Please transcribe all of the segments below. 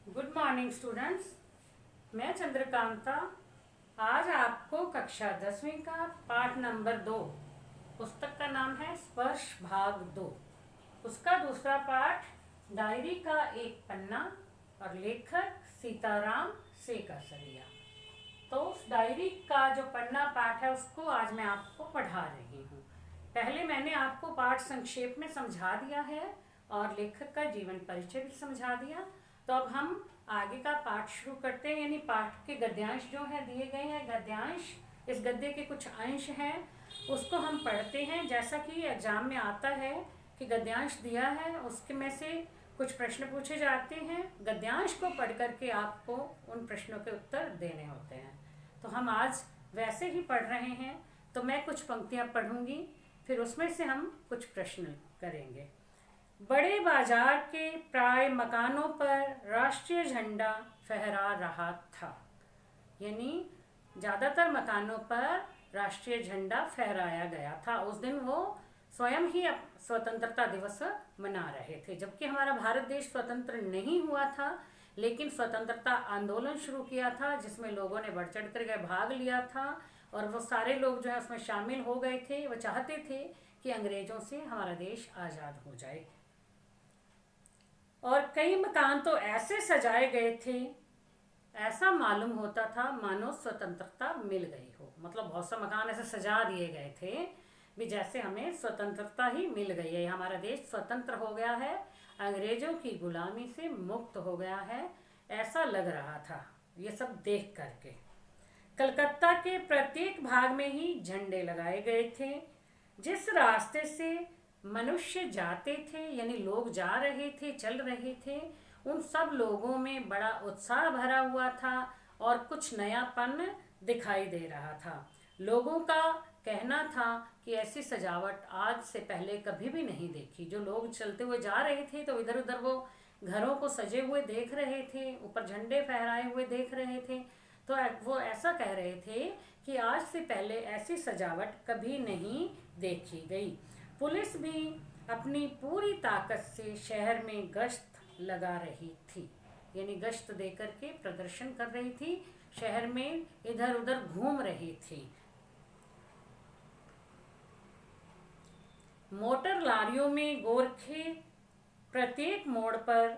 Good morning students. मैं चंद्रकांता आज आपको कक्षा 10वीं का पाठ नंबर 2 पुस्तक का नाम है स्पर्श भाग 2। उसका दूसरा पाठ डायरी का एक पन्ना और लेखक सीताराम सेकसरिया। तो उस डायरी का जो पन्ना पाठ है उसको आज मैं आपको पढ़ा रही हूँ। पहले मैंने आपको पाठ संक्षेप में समझा दिया है और लेखक का जीवन परिचय भी समझा दिया। तो अब हम आगे का पाठ शुरू करते हैं, यानी पाठ के गद्यांश जो है दिए गए हैं। गद्यांश इस गद्य के कुछ अंश हैं, उसको हम पढ़ते हैं। जैसा कि एग्जाम में आता है कि गद्यांश दिया है, उसके में से कुछ प्रश्न पूछे जाते हैं। गद्यांश को पढ़ करके आपको उन प्रश्नों के उत्तर देने होते हैं। तो हम आज वैसे ही पढ़ रहे हैं। तो मैं कुछ पंक्तियां पढ़ूंगी, फिर उसमें से हम कुछ प्रश्न करेंगे। बड़े बाजार के प्राय मकानों पर राष्ट्रीय झंडा फहरा रहा था, यानी ज़्यादातर मकानों पर राष्ट्रीय झंडा फहराया गया था। उस दिन वो स्वयं ही स्वतंत्रता दिवस मना रहे थे, जबकि हमारा भारत देश स्वतंत्र नहीं हुआ था, लेकिन स्वतंत्रता आंदोलन शुरू किया था जिसमें लोगों ने बढ़ चढ़ कर भाग लिया था और वो सारे लोग जो है उसमें शामिल हो गए थे। वो चाहते थे कि अंग्रेजों से हमारा देश आज़ाद हो जाए। और कई मकान तो ऐसे सजाए गए थे, ऐसा मालूम होता था मानो स्वतंत्रता मिल गई हो। मतलब बहुत सा मकान ऐसे सजा दिए गए थे भी जैसे हमें स्वतंत्रता ही मिल गई है, हमारा देश स्वतंत्र हो गया है, अंग्रेजों की गुलामी से मुक्त हो गया है, ऐसा लग रहा था ये सब देख करके। कलकत्ता के प्रत्येक भाग में ही झंडे लगाए गए थे। जिस रास्ते से मनुष्य जाते थे, यानी लोग जा रहे थे, चल रहे थे, उन सब लोगों में बड़ा उत्साह भरा हुआ था और कुछ नयापन दिखाई दे रहा था। लोगों का कहना था कि ऐसी सजावट आज से पहले कभी भी नहीं देखी। जो लोग चलते हुए जा रहे थे तो इधर उधर वो घरों को सजे हुए देख रहे थे, ऊपर झंडे फहराए हुए देख रहे थे, तो वो ऐसा कह रहे थे कि आज से पहले ऐसी सजावट कभी नहीं देखी गई। पुलिस भी अपनी पूरी ताकत से शहर में गश्त लगा रही थी, यानी गश्त देकर के प्रदर्शन कर रही थी, शहर में इधर उधर घूम रही थी। मोटर लारियों में गोरखे प्रत्येक मोड़ पर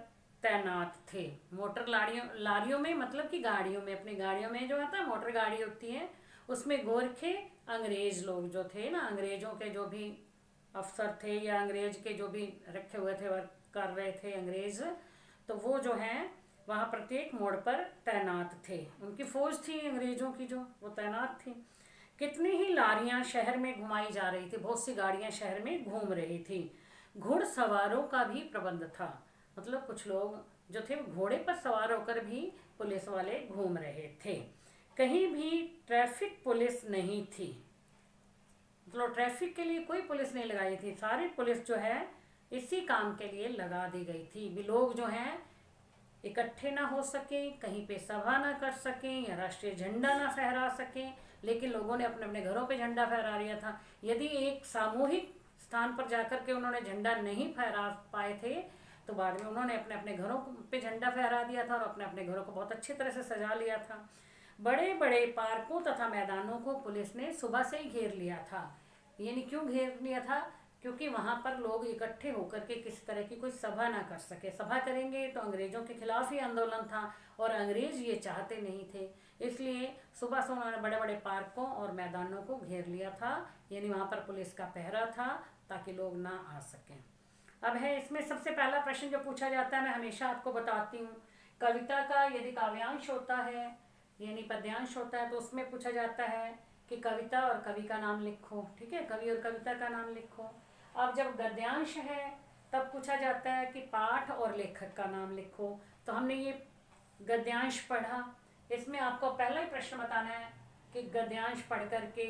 तैनात थे। मोटर लारियों में मतलब कि गाड़ियों में, अपनी गाड़ियों में जो है मोटर गाड़ी होती है, उसमें गोरखे अंग्रेज लोग जो थे ना, अंग्रेजों के जो भी अफसर थे या अंग्रेज के जो भी रखे हुए थे, वर्क कर रहे थे अंग्रेज, तो वो जो हैं वहाँ प्रत्येक मोड़ पर तैनात थे। उनकी फौज थी अंग्रेजों की, जो वो तैनात थी। कितनी ही लारियां शहर में घुमाई जा रही थी, बहुत सी गाड़ियां शहर में घूम रही थी। घुड़सवारों का भी प्रबंध था, मतलब कुछ लोग जो थे घोड़े पर सवार होकर भी पुलिस वाले घूम रहे थे। कहीं भी ट्रैफिक पुलिस नहीं थी, मतलब ट्रैफिक के लिए कोई पुलिस नहीं लगाई थी, सारी पुलिस जो है इसी काम के लिए लगा दी गई थी भी लोग जो हैं इकट्ठे ना हो सके, कहीं पे सभा ना कर सकें या राष्ट्रीय झंडा ना फहरा सकें, लेकिन लोगों ने अपने अपने घरों पे झंडा फहरा लिया था। यदि एक सामूहिक स्थान पर जाकर के उन्होंने झंडा नहीं फहरा पाए थे तो बाद में उन्होंने अपने अपने घरों पे झंडा फहरा दिया था और अपने अपने घरों को बहुत अच्छी तरह से सजा लिया था। बड़े बड़े पार्कों तथा मैदानों को पुलिस ने सुबह से ही घेर लिया था। यानी क्यों घेर लिया था? क्योंकि वहाँ पर लोग इकट्ठे होकर के किसी तरह की कोई सभा ना कर सके। सभा करेंगे तो अंग्रेजों के खिलाफ ही आंदोलन था और अंग्रेज ये चाहते नहीं थे, इसलिए सुबह से उन्होंने बड़े बड़े पार्कों और मैदानों को घेर लिया था, यानी वहाँ पर पुलिस का पहरा था ताकि लोग ना आ सकें। अब है इसमें सबसे पहला प्रश्न जो पूछा जाता है, मैं हमेशा आपको बताती हूँ, कविता का यदि काव्यांश होता है यानी पद्यांश होता है तो उसमें पूछा जाता है कि कविता और कवि का नाम लिखो। ठीक है, कवि और कविता का नाम लिखो। अब जब गद्यांश है तब पूछा जाता है कि पाठ और लेखक का नाम लिखो। तो हमने ये गद्यांश पढ़ा, इसमें आपको पहला ही प्रश्न बताना है कि गद्यांश पढ़ करके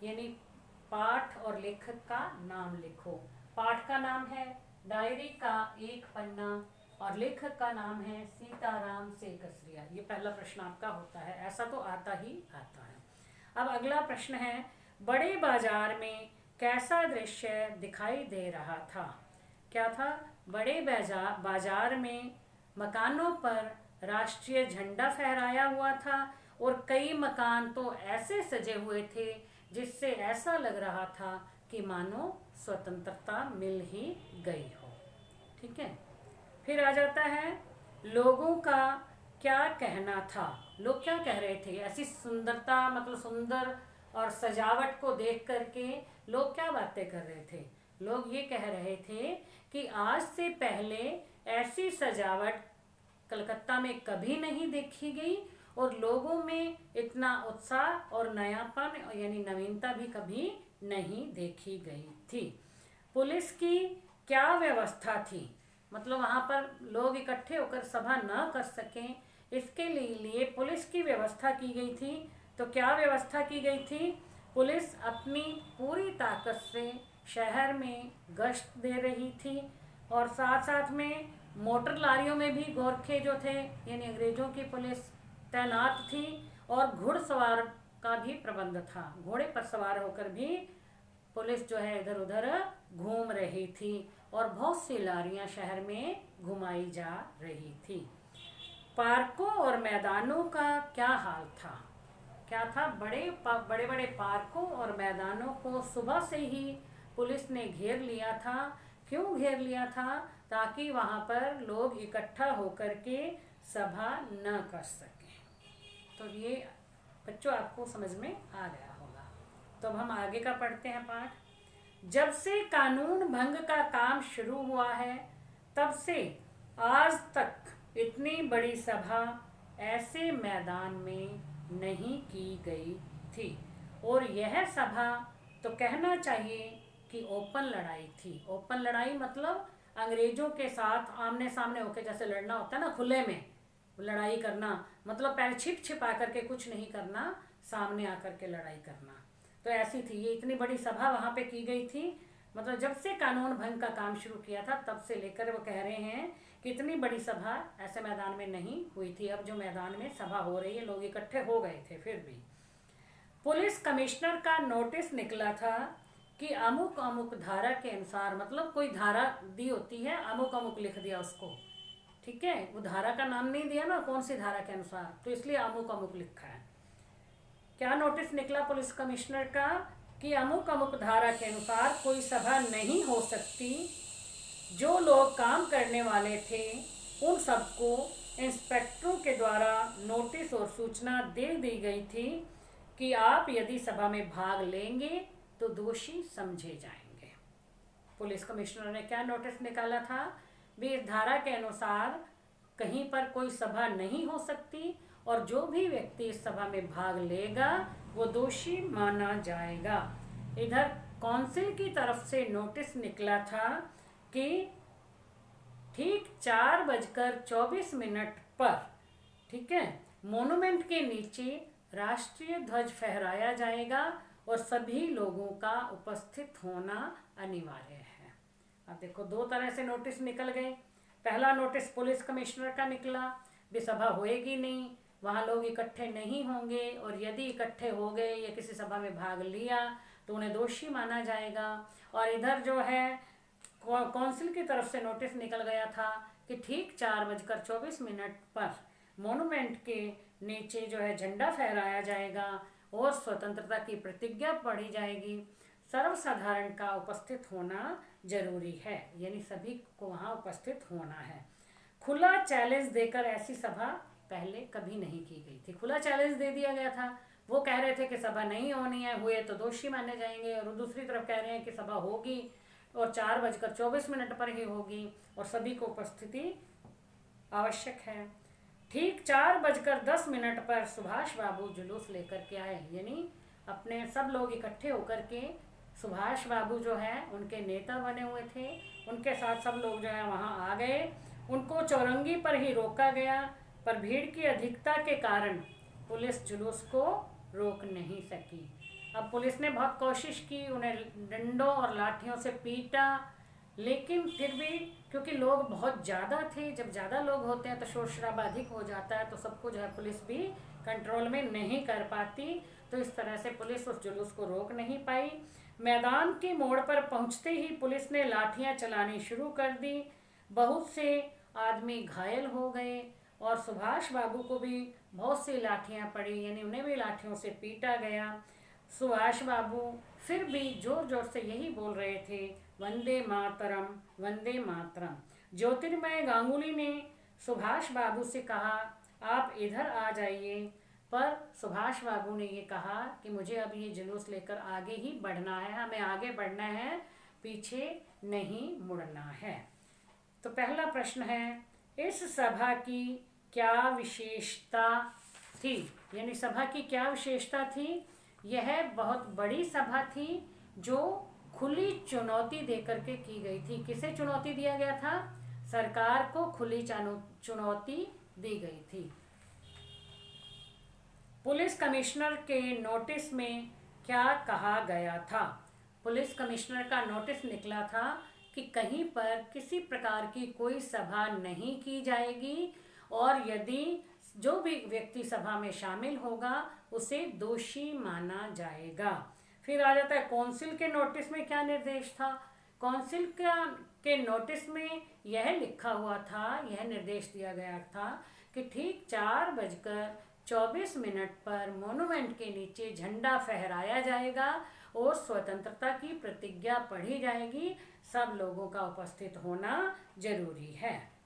यानी पाठ और लेखक का नाम लिखो। पाठ का नाम है डायरी का एक पन्ना और लेखक का नाम है सीताराम सेकसरिया। ये पहला प्रश्न आपका होता है, ऐसा तो आता ही आता है। अब अगला प्रश्न है, बड़े बाजार में कैसा दृश्य दिखाई दे रहा था? क्या था? बड़े बाजार में मकानों पर राष्ट्रीय झंडा फहराया हुआ था और कई मकान तो ऐसे सजे हुए थे जिससे ऐसा लग रहा था कि मानो स्वतंत्रता मिल ही गई हो। ठीक है, फिर आ जाता है लोगों का क्या कहना था। लोग क्या कह रहे थे, ऐसी सुंदरता मतलब सुंदर और सजावट को देख करके लोग क्या बातें कर रहे थे। लोग ये कह रहे थे कि आज से पहले ऐसी सजावट कलकत्ता में कभी नहीं देखी गई और लोगों में इतना उत्साह और नयापन यानी नवीनता भी कभी नहीं देखी गई थी। पुलिस की क्या व्यवस्था थी, मतलब वहाँ पर लोग इकट्ठे होकर सभा न कर सकें इसके लिए पुलिस की व्यवस्था की गई थी। तो क्या व्यवस्था की गई थी, पुलिस अपनी पूरी ताकत से शहर में गश्त दे रही थी और साथ साथ में मोटर लारियों में भी गोरखे जो थे यानी अंग्रेजों की पुलिस तैनात थी और घुड़सवार का भी प्रबंध था। घोड़े पर सवार होकर भी पुलिस जो है इधर उधर घूम रही थी और बहुत सी लारियां शहर में घुमाई जा रही थी। पार्कों और मैदानों का क्या हाल था, क्या था, बड़े बड़े पार्कों और मैदानों को सुबह से ही पुलिस ने घेर लिया था। क्यों घेर लिया था, ताकि वहाँ पर लोग इकट्ठा होकर के सभा न कर सकें। तो ये बच्चों आपको समझ में आ गया होगा। तो अब हम आगे का पढ़ते हैं पाठ। जब से कानून भंग का काम शुरू हुआ है तब से आज तक इतनी बड़ी सभा ऐसे मैदान में नहीं की गई थी और यह सभा तो कहना चाहिए कि ओपन लड़ाई थी। ओपन लड़ाई मतलब अंग्रेजों के साथ आमने सामने होकर जैसे लड़ना होता है ना, खुले में लड़ाई करना, मतलब पहले छिप छिपा करके कुछ नहीं करना, सामने आकर के लड़ाई करना। तो ऐसी थी ये, इतनी बड़ी सभा वहाँ पे की गई थी। मतलब जब से कानून भंग का काम शुरू किया था तब से लेकर वो कह रहे हैं कि इतनी बड़ी सभा ऐसे मैदान में नहीं हुई थी। अब जो मैदान में सभा हो रही है लोग इकट्ठे हो गए थे। फिर भी पुलिस कमिश्नर का नोटिस निकला था कि अमुक अमुक धारा के अनुसार, मतलब कोई धारा दी होती है, अमुक अमुक लिख दिया उसको, ठीक है, वो धारा का नाम नहीं दिया ना कौन सी धारा के अनुसार, तो इसलिए अमुक अमुक लिखा है। क्या नोटिस निकला पुलिस कमिश्नर का कि अमुक अमुक धारा के अनुसार कोई सभा नहीं हो सकती। जो लोग काम करने वाले थे उन सबको इंस्पेक्टरों के द्वारा नोटिस और सूचना दे दी गई थी कि आप यदि सभा में भाग लेंगे तो दोषी समझे जाएंगे। पुलिस कमिश्नर ने क्या नोटिस निकाला था भी, इस धारा के अनुसार कहीं पर कोई सभा नहीं हो सकती और जो भी व्यक्ति इस सभा में भाग लेगा वो दोषी माना जाएगा। इधर काउंसिल की तरफ से नोटिस निकला था कि ठीक 4:24 पर, ठीक है, मोनुमेंट के नीचे राष्ट्रीय ध्वज फहराया जाएगा और सभी लोगों का उपस्थित होना अनिवार्य है। अब देखो दो तरह से नोटिस निकल गए। पहला नोटिस पुलिस कमिश्नर का निकला भी सभा होएगी नहीं, वहाँ लोग इकट्ठे नहीं होंगे और यदि इकट्ठे हो गए या किसी सभा में भाग लिया तो उन्हें दोषी माना जाएगा। और इधर जो है काउंसिल की तरफ से नोटिस निकल गया था कि ठीक 4:24 पर मोनुमेंट के नीचे जो है झंडा फहराया जाएगा और स्वतंत्रता की प्रतिज्ञा पढ़ी जाएगी। सर्वसाधारण का उपस्थित होना जरूरी है, यानी सभी को वहाँ उपस्थित होना है। खुला चैलेंज देकर ऐसी सभा पहले कभी नहीं की गई थी। खुला चैलेंज दे दिया गया था, वो कह रहे थे कि सभा नहीं होनी है, हुए तो दोषी माने जाएंगे, और दूसरी तरफ कह रहे हैं कि सभा होगी और 4:24 पर ही होगी और सभी को उपस्थिति आवश्यक है। ठीक 4:10 पर सुभाष बाबू जुलूस लेकर के आए, यानी अपने सब लोग इकट्ठे होकर के, सुभाष बाबू जो है उनके नेता बने हुए थे, उनके साथ सब लोग जो है वहाँ आ गए। उनको चौरंगी पर ही रोका गया पर भीड़ की अधिकता के कारण पुलिस जुलूस को रोक नहीं सकी। अब पुलिस ने बहुत कोशिश की, उन्हें डंडों और लाठियों से पीटा, लेकिन फिर भी क्योंकि लोग बहुत ज़्यादा थे, जब ज़्यादा लोग होते हैं तो शोर शराबा अधिक हो जाता है, तो सबको जो है पुलिस भी कंट्रोल में नहीं कर पाती। तो इस तरह से पुलिस उस जुलूस को रोक नहीं पाई। मैदान के मोड़ पर पहुंचते ही पुलिस ने लाठियां चलानी शुरू कर दी। बहुत से आदमी घायल हो गए और सुभाष बाबू को भी बहुत सी लाठियां पड़ी, यानी उन्हें भी लाठियों से पीटा गया। सुभाष बाबू फिर भी जोर जोर से यही बोल रहे थे, वंदे मातरम, वंदे मातरम। ज्योतिर्मय गांगुली ने सुभाष बाबू से कहा, आप इधर आ जाइए। पर सुभाष बाबू ने ये कहा कि मुझे अब ये जुलूस लेकर आगे ही बढ़ना है, हमें आगे बढ़ना है, पीछे नहीं मुड़ना है। तो पहला प्रश्न है, इस सभा की क्या विशेषता थी? यानी सभा की क्या विशेषता थी? यह बहुत बड़ी सभा थी जो खुली चुनौती देकर के की गई थी। किसे चुनौती दिया गया था? सरकार को खुली चुनौती दी गई थी। पुलिस कमिश्नर के नोटिस में क्या कहा गया था? पुलिस कमिश्नर का नोटिस निकला था कि कहीं पर किसी प्रकार की कोई सभा नहीं की जाएगी, और यदि जो भी व्यक्ति सभा में शामिल होगा उसे दोषी माना जाएगा। फिर आ जाता है कौंसिल के नोटिस में क्या निर्देश था? कौंसिल के नोटिस में यह लिखा हुआ था, यह निर्देश दिया गया था कि ठीक 4:24 पर मोन्यूमेंट के नीचे झंडा फहराया जाएगा और स्वतंत्रता की प्रतिज्ञा पढ़ी जाएगी। सब लोगों का उपस्थित होना जरूरी है।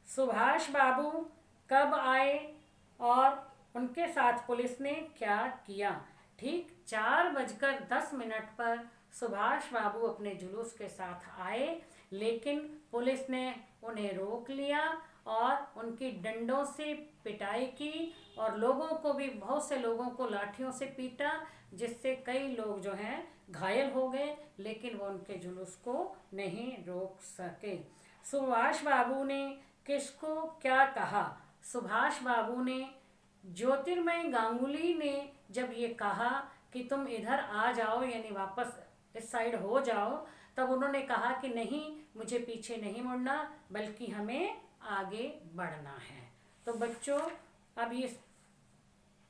सुभाष बाबू कब आए और उनके साथ पुलिस ने क्या किया? ठीक 4:10 पर सुभाष बाबू अपने जुलूस के साथ आए, लेकिन पुलिस ने उन्हें रोक लिया और उनकी डंडों से पिटाई की, और लोगों को भी, बहुत से लोगों को लाठियों से पीटा, जिससे कई लोग जो हैं घायल हो गए, लेकिन वो उनके जुलूस को नहीं रोक सके। सुभाष बाबू ने किसको क्या कहा? सुभाष बाबू ने, ज्योतिर्मय गांगुली ने जब ये कहा कि तुम इधर आ जाओ, यानी वापस इस साइड हो जाओ, तब उन्होंने कहा कि नहीं, मुझे पीछे नहीं मुड़ना, बल्कि हमें आगे बढ़ना है। तो बच्चों, अब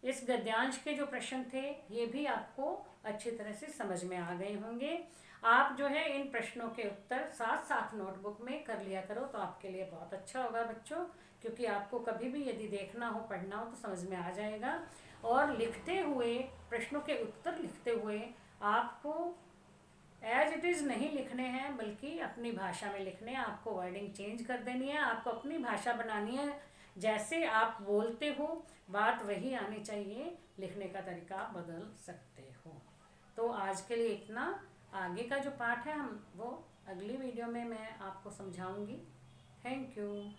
इस गद्यांश के जो प्रश्न थे ये भी आपको अच्छी तरह से समझ में आ गए होंगे। आप जो है इन प्रश्नों के उत्तर साथ साथ नोटबुक में कर लिया करो, तो आपके लिए बहुत अच्छा होगा बच्चों, क्योंकि आपको कभी भी यदि देखना हो, पढ़ना हो, तो समझ में आ जाएगा। और लिखते हुए, प्रश्नों के उत्तर लिखते हुए आपको एज इट इज़ नहीं लिखने हैं, बल्कि अपनी भाषा में लिखने हैं। आपको वर्डिंग चेंज कर देनी है, आपको अपनी भाषा बनानी है। जैसे आप बोलते हो बात वही आनी चाहिए, लिखने का तरीका आप बदल सकते हो। तो आज के लिए इतना। आगे का जो पाठ है हम वो अगली वीडियो में मैं आपको समझाऊंगी। Thank you.